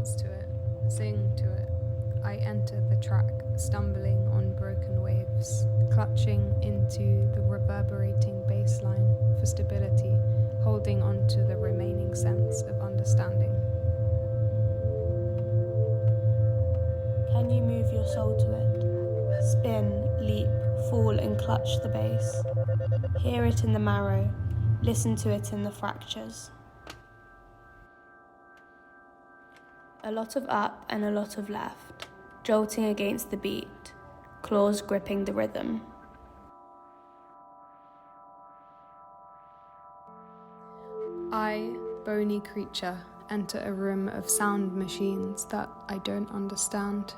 dance to it, sing to it. I enter the track, stumbling on broken waves, clutching into the reverberating bass line for stability, holding on to the remaining sense of understanding. Can you move your soul to it? Spin, leap, fall and clutch the bass. Hear it in the marrow, listen to it in the fractures. A lot of up and a lot of left, jolting against the beat, claws gripping the rhythm. I, bony creature, enter a room of sound machines that I don't understand.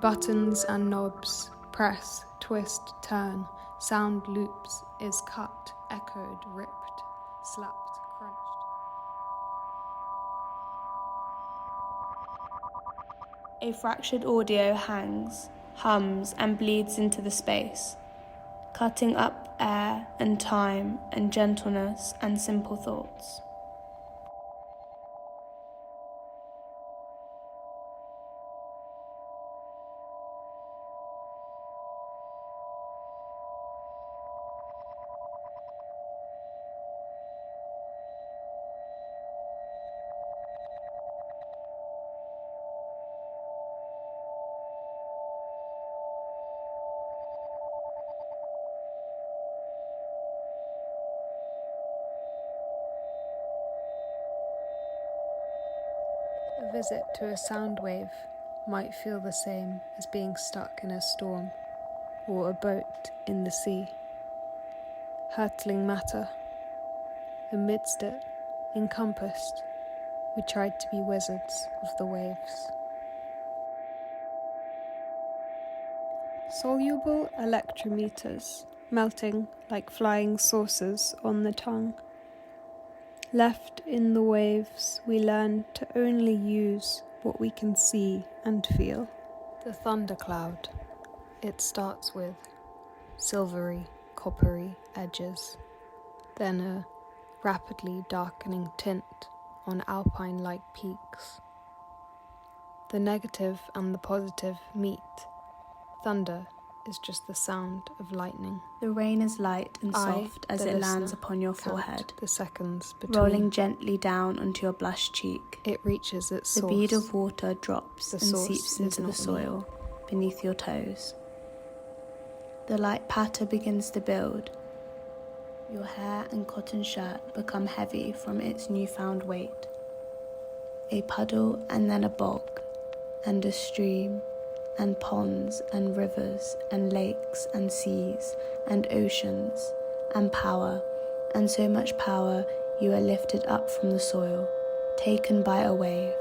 Buttons and knobs, press, twist, turn, sound loops, is cut, echoed, ripped, slapped, crunched. A fractured audio hangs, hums and bleeds into the space, cutting up air and time and gentleness and simple thoughts. A visit to a sound wave might feel the same as being stuck in a storm or a boat in the sea. Hurtling matter. Amidst it, encompassed, we tried to be wizards of the waves. Soluble electrometers, melting like flying saucers on the tongue. Left in the waves, we learn to only use what we can see and feel. The thundercloud. It starts with silvery, coppery edges, then a rapidly darkening tint on alpine-like peaks. The negative and the positive meet. Thunder is just the sound of lightning. The rain is light and soft as it lands upon your forehead, the seconds between, rolling gently down onto your blushed cheek. It reaches its source. The bead of water drops and seeps into the soil beneath your toes. The light patter begins to build. Your hair and cotton shirt become heavy from its newfound weight. A puddle and then a bog, and a stream, and ponds and rivers and lakes and seas and oceans and power, and so much power you are lifted up from the soil, taken by a wave,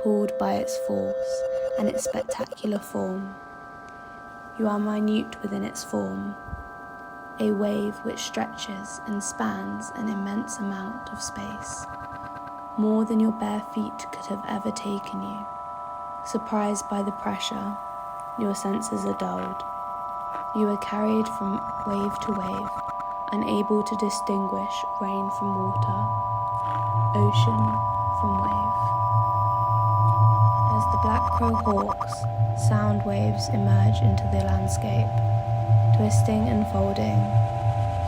pulled by its force and its spectacular form. You are minute within its form, a wave which stretches and spans an immense amount of space, more than your bare feet could have ever taken you. Surprised by the pressure, your senses are dulled. You are carried from wave to wave, unable to distinguish rain from water, ocean from wave. As the black crow hawks, sound waves emerge into the landscape, twisting and folding.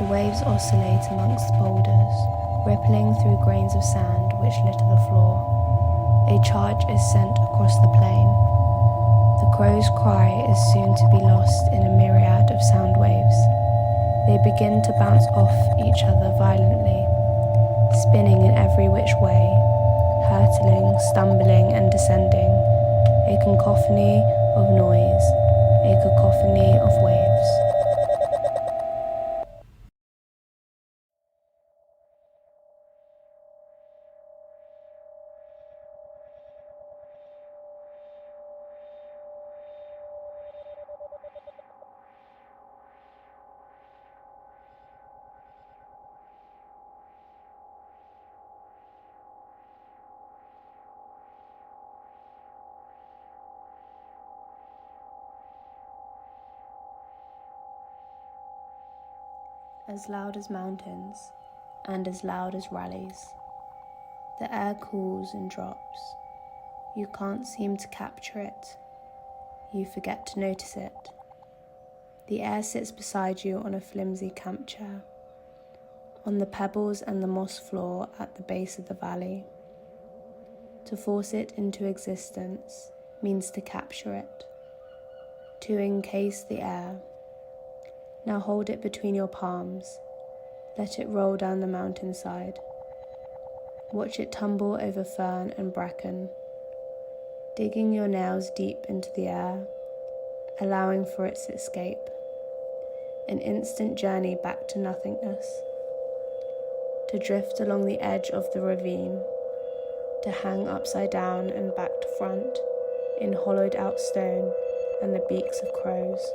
The waves oscillate amongst boulders, rippling through grains of sand which litter the floor. A charge is sent across the plain. The crow's cry is soon to be lost in a myriad of sound waves. They begin to bounce off each other violently, spinning in every which way, hurtling, stumbling and descending, a cacophony of noise, a cacophony of waves. As loud as mountains, and as loud as rallies. The air cools and drops. You can't seem to capture it. You forget to notice it. The air sits beside you on a flimsy camp chair, on the pebbles and the moss floor at the base of the valley. To force it into existence means to capture it, to encase the air. Now hold it between your palms. Let it roll down the mountainside. Watch it tumble over fern and bracken, digging your nails deep into the air, allowing for its escape. An instant journey back to nothingness, to drift along the edge of the ravine, to hang upside down and back to front in hollowed out stone and the beaks of crows.